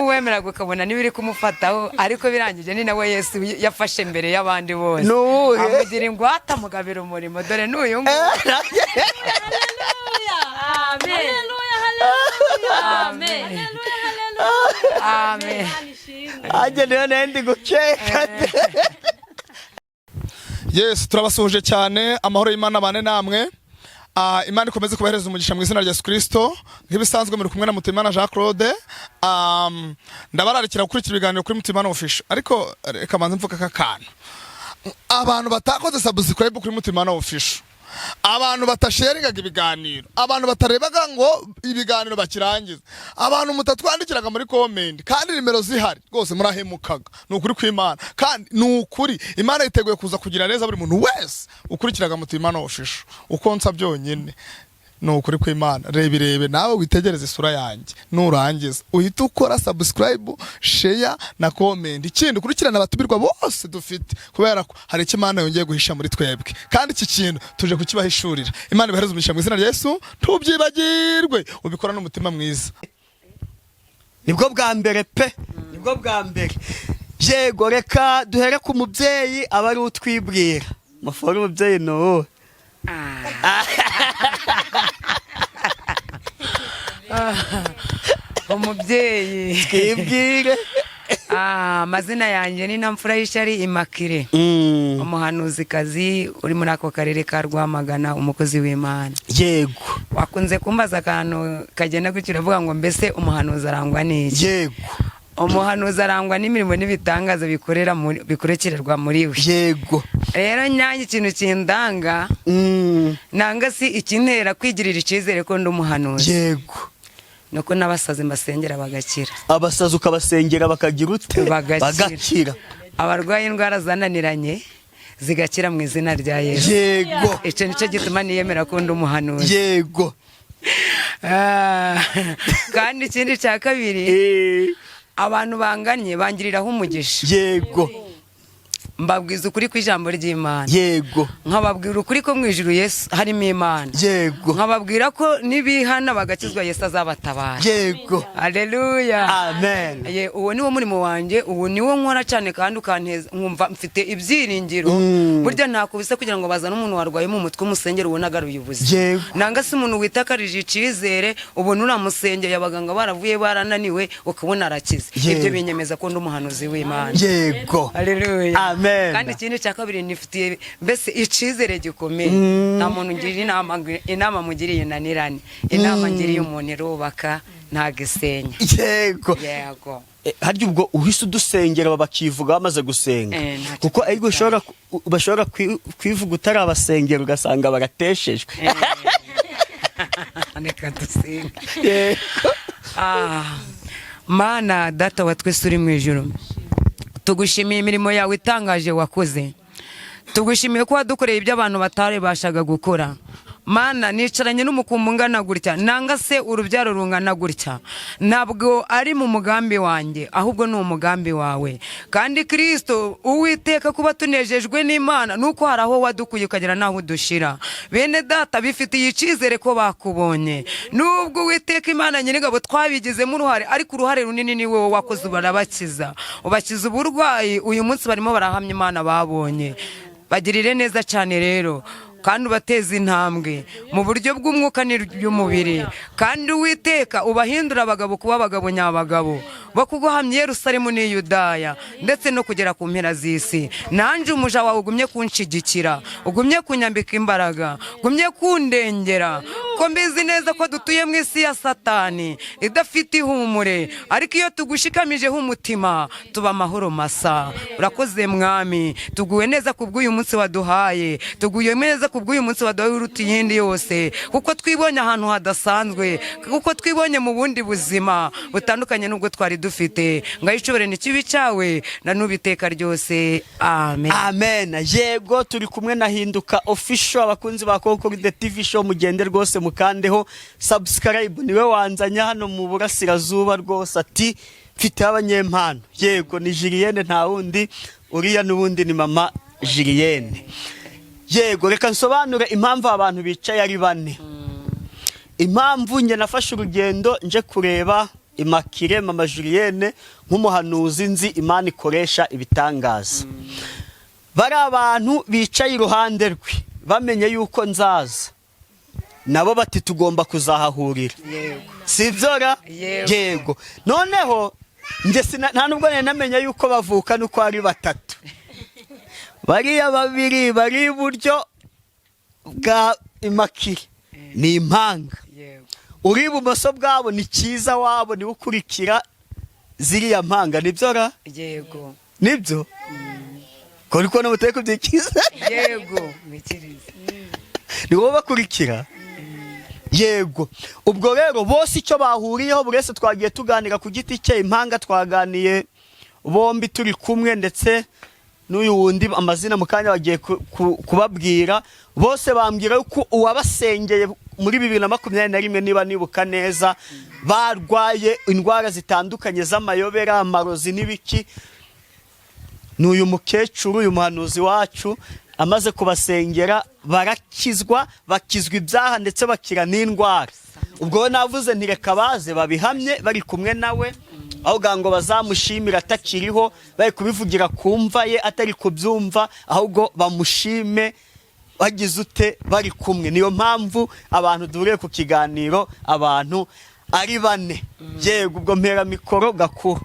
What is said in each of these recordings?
n'uwemera gukabona n'ibiri kumufataho ariko birangije ni nawe Yesu yafashe mbere y'abandi bose amugira ingwate amugabira umurimo dore n'uyu nguyu. Amen. Agenewe nendi guceka. Yes, turabasuhuje cyane, amahoro y'Imana bane namwe. Imana ikomeze kubahereza umugisha mu izina rya Yesu Kristo. Nk'ibisanzwe muri kumwe na Mutimana Jean Claude. Ndabararikira gukurikira ibiganiro kuri Mutimana Official. Ariko reka manze mvuga kakana. Abantu batakoze subscribe kuri Mutimana Official. Abantu batasharingaga ibiganiro, abantu batarebaga ngo ibiganiro bakirangiza, abantu mutatwandikiraga muri comment kandi nimero zihari rwose murahemukaga. Nukuri kw'Imana kandi nukuri Imana iteguye kuza kugira neza buri muntu wese ukurikiraga Mutimana Official. Ukonsa byonyine nukuri kw'Imana rebe nawe witegereze isura yanjye nurangiza uhita ukora subscribe, share na comment. Ikindi ukurikirana abatubirwa bose dufite kubera ko hari icyo Imana yongeye guhisha muri twebwe kandi iki kintu tuje kukibahishurira. Imana ibahereze umugisha mu izina rya Yesu, tubyibagirwe ubikora n'umutima mwiza. Nibwo bwa mbere pe, nibwo bwa mbere. Yego reka duhere ku mubyeyi abari utwibwira. Maforo umubyeyi no. Umubyeyi twibwire. Amazina yanjye ni Namfura y'Ishari Immaculée, umuhanuzikazi uri muri ako karere ka Rwamagana, umukozi w'Imana. Yego wakunze kumbaza akantu kagenda gukira avuga ngo mbese umuhanuzi arangwa n'iki? Yego umuhanuzi arangwa n'imirimo n'ibitangaza bikorekererwa muri we. Yego rero nyange ikintu kindanga nanga si ikintera kwigirira icyizere ko ndi umuhanuzi. Yego nuko n'abasazi mbasengera bagakira. Abasazi ukabasengera bakagira ute? Bagakira. Abarwaye indwara zananiranye zigakira mu izina rya Yesu. Yego icyo nicyo gituma niyemera ko ndi umuhanuzi. Yego kandi ikindi cya kabiri abantu banganye bangiriraho umugisha. Yego mbabwiza ukuri kw'ijambo ry'Imana. Yego nkababwira ukuri ko mu ijuru Yesu harimo Imana. Yego nkababwira ko nibihana bagakizwa Yesu azabatabara. Yego Haleluya Amen. uwo niwo murimo wanjye, uwo niwo nkora cyane kandi ukanteza nkumva mfite ibyiringiro. burya ntakubise kugira ngo bazane umuntu warwaye mu mutwe umusengero ubona agaruye ubuzima. Yego nanga si umuntu witakarije icizere ubona uramusengeye abaganga baravuye barananiwe ukabona arakize. ibyo binyemeza ko ndi umuhanuzi w'Imana. Yego Haleluya Amen. kandi ikindi cya kabiri nifitiye mbese icizere gikomeye. nta muntu ngira inama mugiriye nanirane. inama ngiriye umuntu irubaka ntagisenya. Yego yego harya ubwo uhise udusengera bakivuga bamaze gusenga kuko ariko bashobora kwivuga utarabasengera ugasanga barateshejwe. reka dusenga. Mana data wa twese uri mu ijuru, tugushimiye imirimo yawe itangaje wakoze. tugushimiye ko wadukoreye ibyo abantu batarebashaga gukora. Mana nicaranye n'umukumbu ungana gutya nanga se urubyaro rungana gutya ntabwo ari mu mugambi wanjye ahubwo ni umugambi wawe. kandi Kristo Uwiteka kuba tunejejwe n'Imana nuko hari aho wadukuye ukagera naho udushira. bene data bifitiye icizere ko bakubonye nubwo Uwiteka Imana nyir'ingabo twabigizemo uruhare ariko uruhare runini ni wowe wakoze barabakiza. ubakiza uburwayi uyu munsi barimo barahamya Imana babonye. bagirire neza cyane rero kandi ubateza intambwe mu buryo bw'umwuka n'umubiri. kandi Uwiteka ubahindura abagabo kuba abagabo nyabagabo bo kuguhamya Yerusalemu n'i Yudaya ndetse no kugera ku mpera z'isi. nanjye umuja wawe ugumye kunshigikira, ugumye kunyambika imbaraga, ugumye kundengera ko mbizi neza ko dutuye mu isi ya Satani idafite ihumure, ariko iyo tugushikamijeho umutima tuba amahoro masa. urakoze Mwami, tuguwe neza kubw'uyu munsi waduhaye, tuguye neza kubw'uyu munsi waduhaye uruta iyindi yose, kuko twibonye ahantu hadasanzwe, kuko twibonye mu bundi buzima butandukanye n'ubwo twari dufite. ngaho icubere n'ikibi cyawe na n'ubiteka ryose. Amen. Amen. Yego turi kumwe na Hinduka Official. abakunzi ba Kokori the TV show mugende rwose mukandeho subscribe. niwe wanzanya hano mu burasirazuba rwose ati mfite abanyempano. Yego ni Julienne nta wundi, uriya n'ubundi ni mama Julienne. Yego reka nsobanure impamvu abantu bicaye ari bane. impamvu nge nafashe urugendo nje kureba Immaculée mama Julienne nk'umuhanuzi nzi Imana ikoresha ibitangaza. Bari abantu bicaye iruhande rwe bamenye yuko nzaza, nabo bati tugomba kuzahahurira. Sibyo ra? Yego. Noneho nje nta nubwo namenye yuko bavuka nuko ari batatu. Bariya babiri bari iburyo bwa Immaculée ni impanga. Uri ibumoso bwabo ni Cyiza wabo ni ukurikira ziriya mpanga. Nibyo ra? Yego. Nibyo? Ko no muteko byikiza? Yego. Mikiriza. Ni wowe bakurikira? Yego. Ubwo rero bose icyo bahuriyeho burese twagiye tuganira ku giti cye. Impanga twaganiye bombi turi kumwe, ndetse n'uyu wundi amazina mukanya bagiye kubabwira. Bose bambwira ko uwabasengeye muri 2021 niba nibuka neza barwaye indwara zitandukanye z'amayobera, amarozi n'ibiki. N'uyu mukecuru, uyu muhanuzi wacu amaze kubasengera barakizwa, bakizwa ibyaha ndetse bakira n'indwara. Ubwo navuze ntireka baze babihamye bari kumwe nawe, aho gango bazamushimira atakiriho, bari kubivugira kumva ye atari kubyumva, ahubwo bamushime bagize ute bari kumwe. Niyo mpamvu abantu duriye ku kiganiro abantu ari bane. Yego, ubwo mpera mikoro gakuru.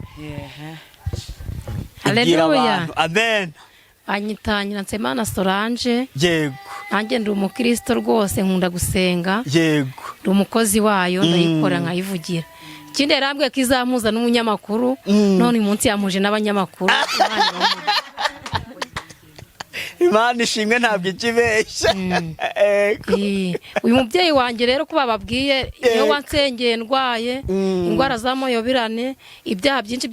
Haleluya. Amen. Anyitanyira Nsemana Solange. Yego. Nanjye ndi umukristo rwose, nkunda gusenga. Yego. Ndi umukozi wayo, ndayikora nkayivugira. Ikindi yarambwiye ko izampuza n'umunyamakuru, none umunsi yamuje n'abanyamakuru. Imana ishimwe ntabwo ikibeshya. Uyu mubyeyi wanjye rero ko bababwiye iyo wansengeye ndwaye indwara z'amayobirane, ibyaha byinshi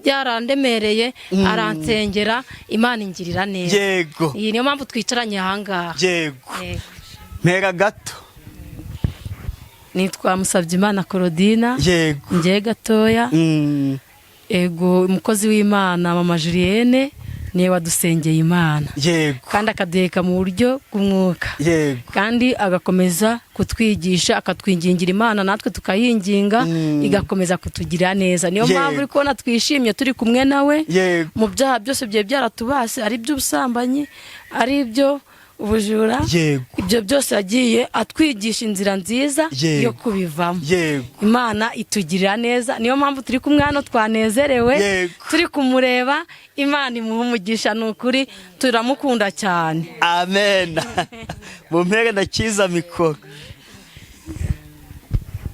byarandemereye, aransengera, Imana ingirira neza. Yego. Iyi niyo mpamvu twicaranye ahangaha. Yego. Mpera gato. Nitwa Musabyimana Claudine. Yego. Ngiye gatoya. Ego, umukozi w'Imana mama Julienne niwe wadusengeye Imana. Yego. Kandi akaduheka mu buryo bw'umwuka. Yego. Kandi agakomeza kutwigisha, akatwingingira Imana natwe tukayinginga, igakomeza kutugirira neza. Niyo mpamvu uri kubona twishimye turi kumwe nawe. Yego. Mu byaha byose bye byaratubase, ari by'ubusambanyi, ari byo ubujura. Yego. Ibyo byose yagiye atwigisha inzira nziza yo kubivamo. Yego. Imana itugirira neza, niyo mpamvu turi kumwe hano twanezerewe, turi kumureba. Imana imuha umugisha, n'ukuri turamukunda cyane. Amen. Mumpere na Cyiza mikoro.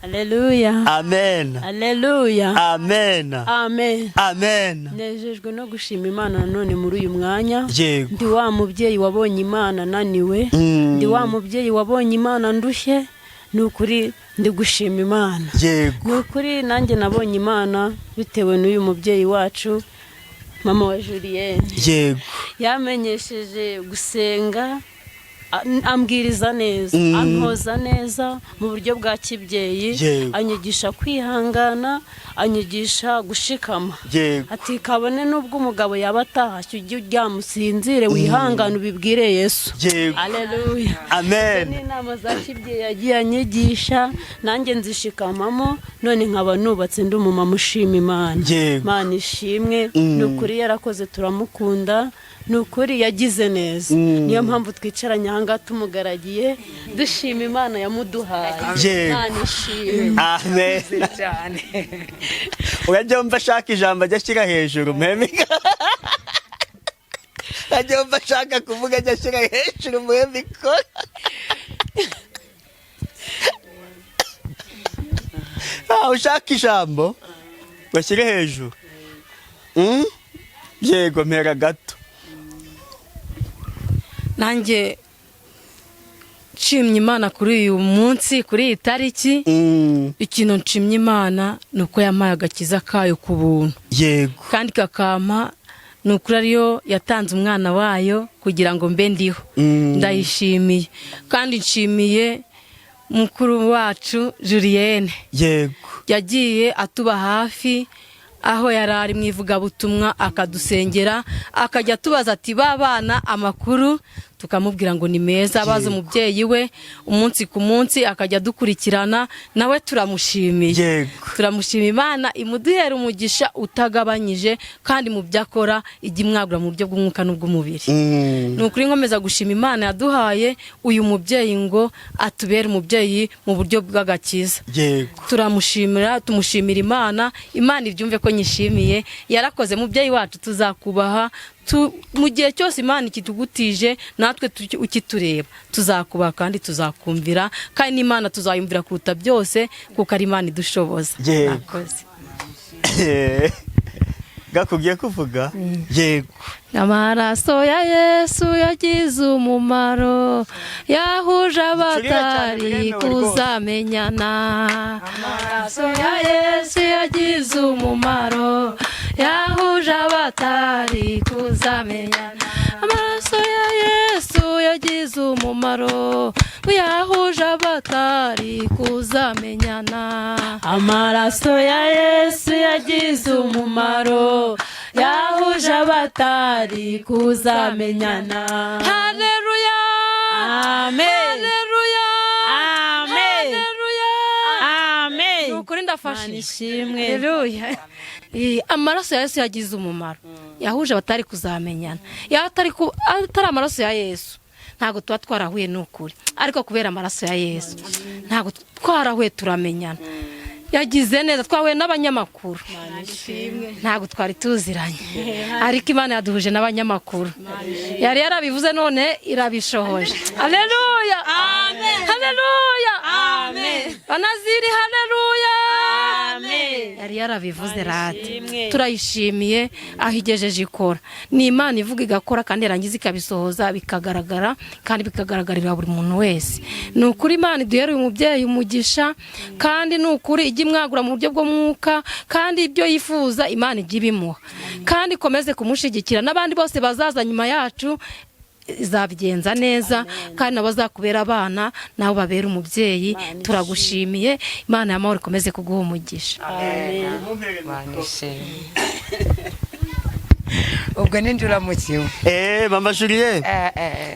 Haleluya. Amen. Haleluya. Amen. Amen. Amen. Nejejwe no gushima Imana nanone muri uyu mwanya. Yego. Ndi wa mubyeyi wabonye Imana naniwe. Ndi wa mubyeyi wabonye Imana ndushye. Nukuri ndi gushima Imana. Yego. Nukuri nanjye nabonye Imana bitewe n'uyu mubyeyi wacu mama wa Julienne. Yego. Yamenyesheje gusenga, ambwiriza neza, antoza neza mu buryo bwa kibyeyi, anyigisha kwihangana, anyigisha gushikama. Ati kabone nubwo umugabo yaba atashye ujye uryamusinzire, wihangana ubibwire Yesu. Haleluya. Amen. N'inama za kibyeyi yagiye anyigisha, nanjye nzishikamamo, none nkaba nubatse ndi umumama ushima Imana. Imana ishimwe, n'ukuri yarakoze, turamukunda, n'ukuri yagize neza. Niyo mpamvu twicaranye ahangaha tumugaragiye, dushima Imana yamuduhaye. Imana ishimwe. Amen. Urajya wumva ashaka ijambo ajya ashyira hejuru mpemika. Urajya wumva ashaka kuvuga ajya ashyira hejuru mpemika. Ushaka ijambo bashyire hejuru. Yego, mpera gato. Nanjye nshimye Imana kuri uyu munsi, kuri iyi tariki. Ikintu nshimye Imana nuko yampaye agakiza kayo ku buntu. Yego. Kandi kakama nukuri ariyo yatanze umwana wayo kugira ngo mbe ndiho. Ndayishimiye. Kandi nshimiye mukuru wacu Julienne. Yego. Yagiye atuba hafi, aho yarari mwivuga butumwa akadusengera, akajya tubaza ati babana amakuru tukamubwira ngo ni meza, abaza umubyeyi we umunsi ku munsi akajya dukurikirana, nawe turamushimiye. Turamushima Imana imuduhera umugisha utagabanyije, kandi mu byo akora ijya imwagura mu buryo bw'umwuka n'ubw'umubiri. Ni ukuri nkomeza gushima Imana yaduhaye uyu mubyeyi ngo atubere umubyeyi mu buryo bw'agakiza. Turamushimira, tumushimira Imana. Imana ibyumve ko nyishimiye, yarakoze mubyeyi wacu, tuzakubaha mu gihe cyose Imana ikitugutije, natwe ukitureba tuzakubaha kandi tuzakumvira, kandi n'Imana tuzayumvira kuruta byose kuko ari Imana idushoboza. Nakoze. Gakugiye kuvuga? Yego. Amaraso ya Yesu yagize umumaro, yahuje abatari kuzamenyana. Amaraso ya Yesu yagize umumaro, yahuje abatari kuzamenyana. Amaraso ya Yesu yagize umumaro, yahuje abatari kuzamenyana. Amaraso ya Yesu yagize umumaro, yahuje abatari kuzamenyana. Haleluya, amen, haleluya, amen, haleluya, amen. Nukuri ndafashe ishimwe. Haleluya. Amaraso ya Yesu yagize umumaro, yahuje abatari kuzamenyana. Atari amaraso ya Yesu ntago tuba twarahuye n'ukuri, ariko kubera amaraso ya Yesu ntago twarahuye turamenyana. Yagize neza, twahuye n'abanyamakuru, ntago twari tuziranye, ariko Imana yaduhuje n'abanyamakuru. Yari yarabivuze none irabishohoje. Haleluya, amen, haleluya, amen. Banaziri, haleluya, amen. Yari yarabivuze rati, turayishimiye aho igejeje ikora. Ni Imana ivuga igakora kandi yarangiza ikabisohoza, bikagaragara kandi bikagaragarira buri muntu wese. Ni ukuri Imana iduhereye umubyeyi umugisha, kandi ni ukuri ijya imwagura mu buryo bw'umwuka, kandi ibyo yifuza Imana ijya ibimuha, kandi ikomeze kumushigikira. N'abandi bose bazaza nyuma yacu izabigenza neza, kandi nabo bazakubera abana, nabo babera umubyeyi. Turagushimiye, Imana y'amahoro ikomeze kuguha umugisha. ubwo ninjura mu kiwe. Mama Julie,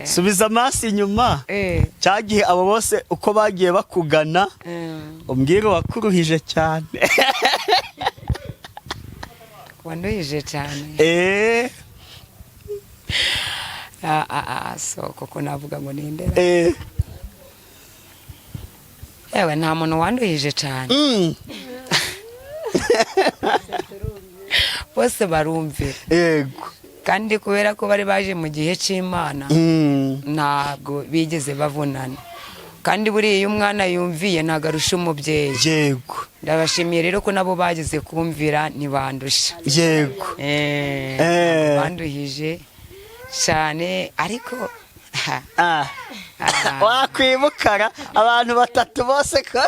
subiza amaso inyuma. Cyagihe abo bose uko bagiye bakugana, umbwire wakuruhije cyane. Wanduhije cyane. So koko navuga ngo nindera. Yewe nta muntu wanduhije cyane. Bose barumvira. Yego. Kandi kubera ko bari baje mu gihe cy'Imana, ntabwo bigeze bavunana. Kandi buriya umwana yumviye ntagarusha umubyeyi. Yego. Ndabashimiye rero ko nabo bageze kumvira ntibandusha. Yego. Banduhije cyane, ariko wakwibukara abantu batatu bose ko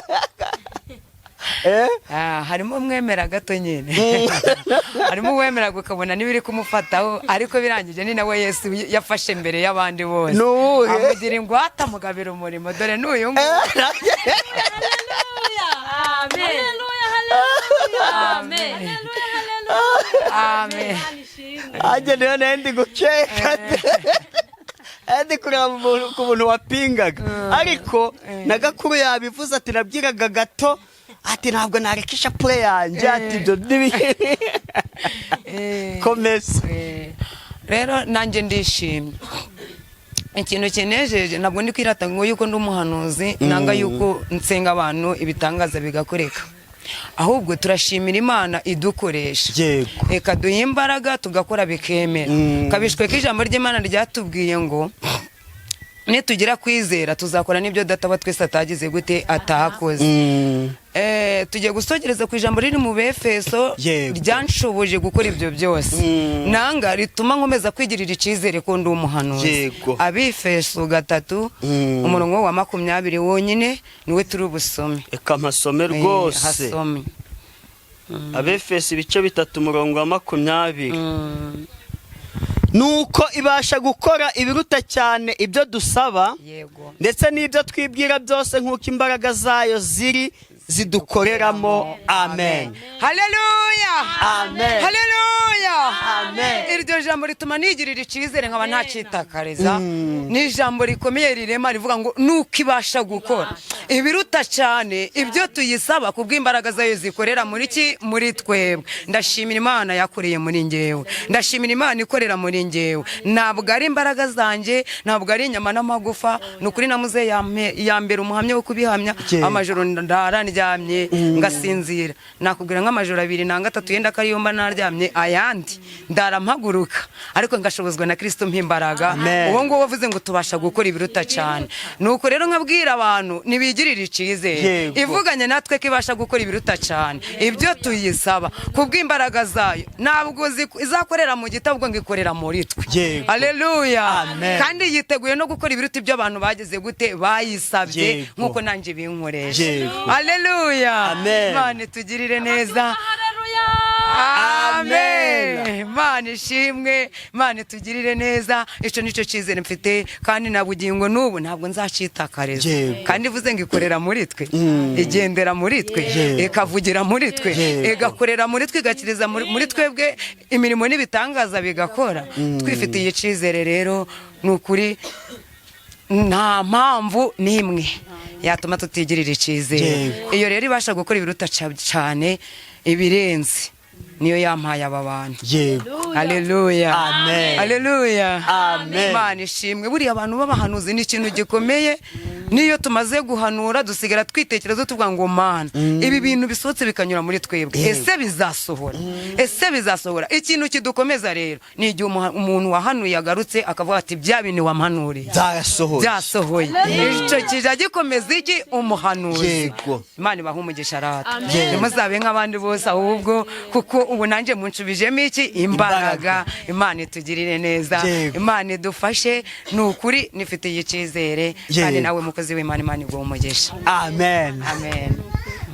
harimo umwemera gato nyine. Harimo uwemera ukabona n'ibiri kumufataho, ariko birangije ni nawe Yesu yafashe mbere y'abandi bose. Amugira ingwate, amugabira umurimo. Dore n'uyu nguyu. Amen, amen. Ajye niyo nendi guceka. Edi kureba ku muntu wapingaga, ariko nagakuru yabivuze ati nabyiraga gato, ati ntabwo nareka ishapure yanjye, ati ibyo n'ibindi. Komeza. Rero nanjye ndishimye. Ikintu kinejeje, ntabwo ndi kwirata ngo yuko ndi umuhanuzi, nanga yuko nsenga abantu ibitangaza bigakoreka. Ahubwo turashimira Imana idukoresha. Reka duhe imbaraga tugakora bikemera. Kabishwe k'ijambo ry'Imana ryatubwiye ngo nitugira kwizera tuzakora n'ibyo data wa twese atagize gute atakoze. Tugiye gusogereza ku ijambo riri mu Befeso ryanshoboje gukora ibyo byose. Nanga rituma nkomeza kwigirira icizere ko ndi umuhanuzi. Abefeso 3 umurongo wa 20 wonyine niwe turi busome. Eka mpasome rwose. Hasome. Abefeso ibice 3 umurongo wa 20. Nuko ibasha gukora ibiruta cyane ibyo dusaba, ndetse n'ibyo twibwira byose nk'uko imbaraga zayo ziri zidukoreramo. Amen. Haleluya. Amen. Haleluya. Amen. Iryo jambo rituma nigirira icyizere nkaba ntacitakariza ni ijambo rikomeye rirema rivuga ngo nuko ibasha gukora ibiruta cyane ibyo tuyisaba kubw'imbaraga zayo zikorera muri twebwe. Ndashimira Imana yakoreye muri ngewe, ndashimira Imana ikorera muri ngewe. Ntabwo ari imbaraga zanjye, ntabwo ari inyama n'amagufa, nukuri namuze yambere umuhamya wo kubihamya. Amajoro ndara ndyamye ngasinzira, nakubwira nk'amajoro 2 na 3 yenda kari yomba naryamye, ayandi ndarampaguruka, ariko ngashobozwa na Kristo mpimbaraga. Uwo ngo wavuze ngo tubasha gukora ibiruta cyane. Nuko rero nkabwira abantu nibigirira icyizere, ivuganye natwe ko ibasha gukora ibiruta cyane ibyo tuyisaba kubw'imbaraga zayo. Ntabwo izakorera mu gitabo, ngo ikorera muri twe. Haleluya. Kandi yiteguye no gukora ibiruta ibyo abantu bageze gute bayisabye, nkuko nanje binkoresha. Haleluya. Imana tugirire neza. Amen. Imana ishimwe, Imana tugirire neza. Ico nico cyizere mfite, kandi na bugingo n'ubu ntabwo nzacitakariza. Kandi ivuze ngo ikorera muri twe, igendera muri twe, ikavugira muri twe, igakorera muri twe, igakiriza muri twebwe imirimo n'ibitangaza bigakora. Twifitiye icyizere rero, nukuri nta mpamvu n'imwe yatuma tutigirira icyizere. Iyo rero ibasha gukora ibiruta cyane ibirenze, niyo yampaye aba bantu. Haleluya. Haleluya. Imana ishimwe. Buriya abantu b'abahanuzi ni ikintu gikomeye. Niyo tumaze guhanura dusigara twitekerezo tuvuga ngo Mana, ibi bintu bisohotse bikanyura muri twebwe, ese bizasohora? Ese bizasohora? Ikintu kidukomeza rero ni igihe umuntu wahanuye agarutse akavuga ati bya bintu wamhanuriye byasohoye. Ico kija gikomeza iki? Umuhanuzi. Imana ibaha umugisha rata. Nimuzabe nk'abandi bose ahubwo, kuko ubu nanjye munshubijemo iki? Imbaraga. Imana itugirire neza, Imana idufashe. Nukuri nifitiye icyizere, kandi nawe mukozi w'Imana, Imana iguhe umugisha. Amen. Amen.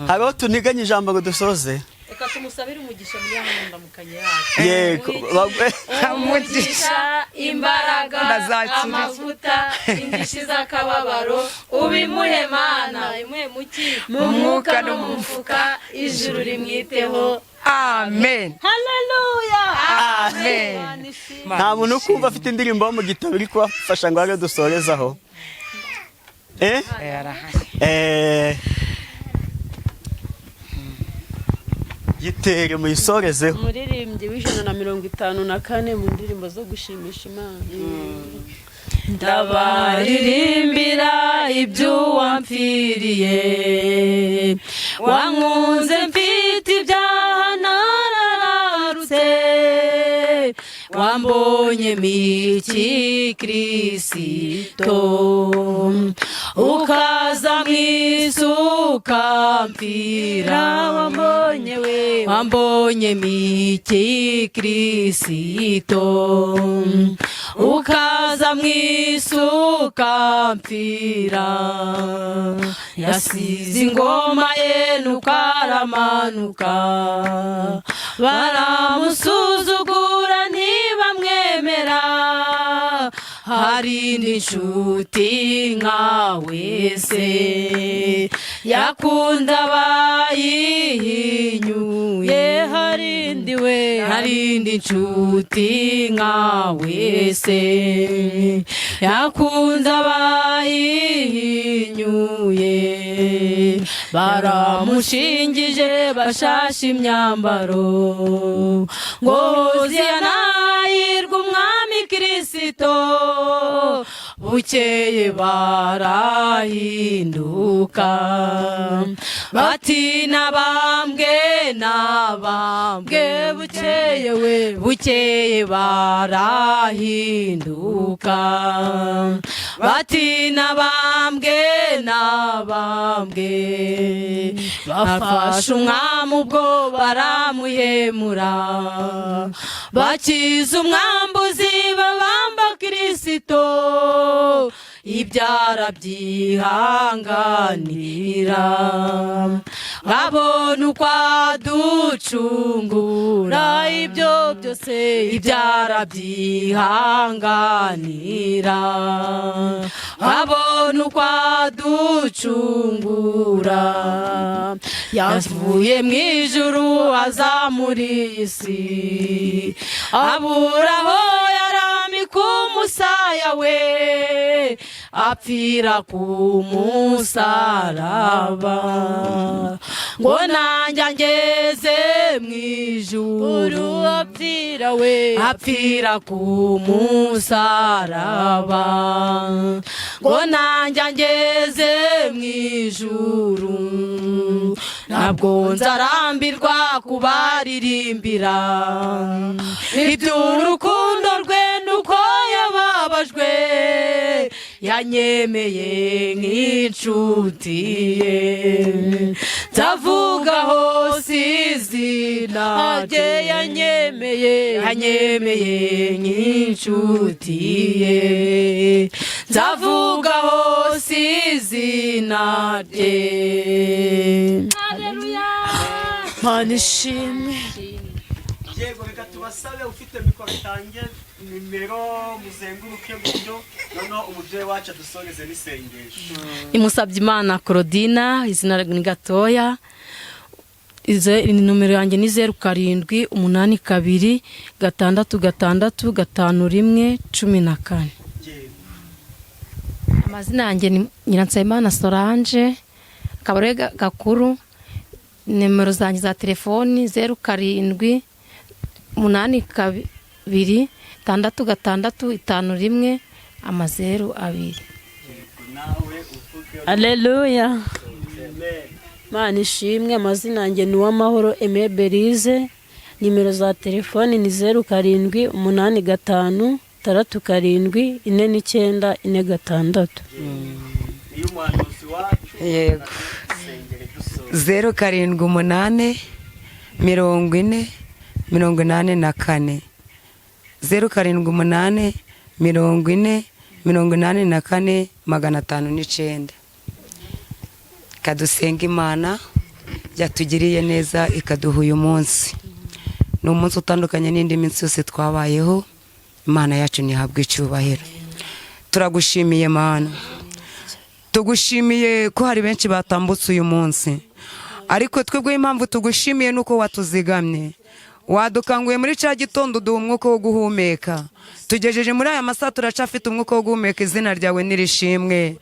Abo tuniganye ijambo ngo dusoze. Reka tumusabire umugisha muri yamunda mukanye yacu. Yego. Umugisha, imbaraga, amavuta, indishi z'akababaro, ubimuhe Mana, imuhe muki mu mwuka no mu mufuka, ijuru rimwiteho. Amen. Haleluya. Amen. Nta muntu ukumva afite indirimbo mu gitabo iri kubafasha ngo abe dusorezaho. Yitere muyisorezeho. Umuririmbyi w'154 mu ndirimbo zo gushimisha Imana. Ndabaririmbira ibyo wampfiriye, wankunze mfite ibyaha narararutse, wambonye miki Kristo, ukaza mwisuka mpfira, wambonye miki Kristo, ukaza mwisuka mpfira, yasize ingoma ye nukaramanuka, baramusuzugura ntibamwemera, hari n'inshuti nkawe se yakunda abayihinyuye, hari n'inshuti nkawe se yakunda abayihinyuye, baramushingije bashasha imyambaro, ngo ziyanahirwe umwami Kristo, bukeye barahinduka, bati nabambwe, bukeye barahinduka, bati nabambwe, bafashe umwami ubwo baramuhemura, bakiza umwambuzi babamba Kristo, ibyara byihanganira, abona uko aducungura, ibyo byose ibyara byihanganira, abona uko aducungura, yavuye mu ijuru aza muri isi, aburaho umusaya we apfira ku musaraba ngo nanjye ngeze mu ijuru apfira ku musaraba ngo nanjye ngeze mu ijuru ntabwo nzarambirwa kubaririmbira iby'urukundo rwe nuko yababajwe yanyemeye nk'inshuti ye nzavuga hose izina rye yanyemeye nk'inshuti ye nzavuga hose izina rye. Mana ishimwe. Yego reka tubasabe ufite mikoro tange nimero muzenguruke buryo noneho umubyeyi wacu adusoreze n'isengesho. Imusabye Imana Claudina, izina ni gatoya. Numero yanjye ni 0782665114. Amazina yanjye ni Nyiransabimana Solange, akabare gakuru. Nimero zanjye za telefoni 0782665102. Aleluya. Mana ishimwe. Amazina yanjye ni Uwamahoro Aimé Belize. Nimero za telefoni ni 0785674946. Yego 07884084 07884084 kadusenga Imana yatugiriye neza ikaduha uyu munsi. Ni umunsi utandukanye n'indi minsi yose twabayeho. Imana yacu nihabwe icyubahiro. Turagushimiye Mana, tugushimiye ko hari benshi batambutse uyu munsi, ariko twebwe impamvu tugushimiye nuko watuzigamye, wadukanguye muri cya gitondo duha umwuka wo guhumeka, tugejeje muri aya masaha turacafite umwuka wo guhumeka. Izina ryawe nirishimwe.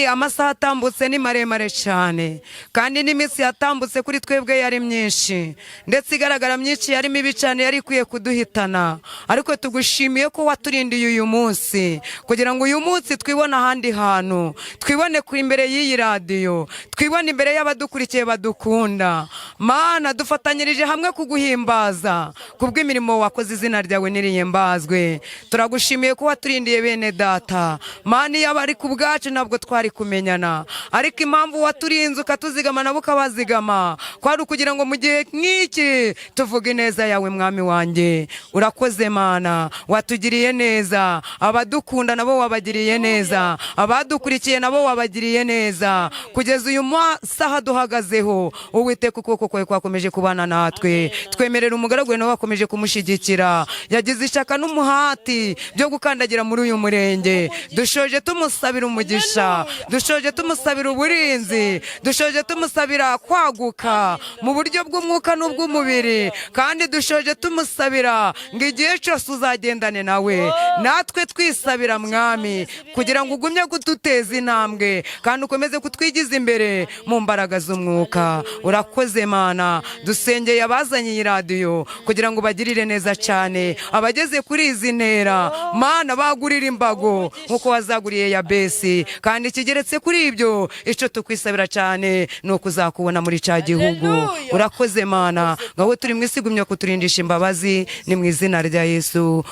Amasaha atambutse ni maremare cyane, kandi n'iminsi yatambutse kuri twebwe yari myinshi, ndetse igaragara myinshi yari mibi cyane, yari ikwiye kuduhitana. Ariko tugushimiye ko waturindiye uyu munsi, kugira ngo uyu munsi twibone ahandi hantu, twibone kuri imbere y'iyi radiyo, twibone imbere y'abadukurikiye badukunda. Mana, dufatanyirije hamwe kuguhimbaza kubw'imirimo wakoze. Izina ryawe nirihimbazwe. Turagushimiye ko waturindiye bene data. Mana, iyo abari ku bwacu ntabwo twari kumenyana, ariko impamvu waturinze ukatuzigama nabo ukabazigama kwari ukugira ngo mu gihe nk'iki tuvuge neza yawe. Mwami wanjye urakoze Mana, watugiriye neza. Abadukunda nabo wabagiriye neza, abadukurikiye nabo wabagiriye neza. Kugeza uyu masaha duhagazeho, Uwiteka ukuboko kwawe kwakomeje kubana natwe. Twemerera umugaragu nawe wakomeje kumushyigikira, yagize ishyaka n'umuhati byo gukandagira muri uyu murenge. Dushoje tumusabira umugisha, dushoje tumusabira uburinzi, dushoje tumusabira kwaguka mu buryo bw'umwuka n'ubw'umubiri, kandi dushoje tumusabira ngo igihe cyose uzagendane nawe. Natwe twisabira Mwami, kugira ngo ugumye kuduteza intambwe kandi ukomeze kutwigiza imbere mu mbaraga z'umwuka. Urakoze Mana. Dusengeye abazanye iyi radiyo kugira ngo bagirire neza cyane, abageze kuri izi ntera Mana bagurira imbago nkuko wazaguriye Yabesi, kandi kigeretse kuri ibyo icyo tukwisabira cyane ni ukuzakubona muri cya gihugu. Urakoze Mana, ngaho turi mu isi gumya kuturindisha imbabazi, ni mu izina rya Yesu.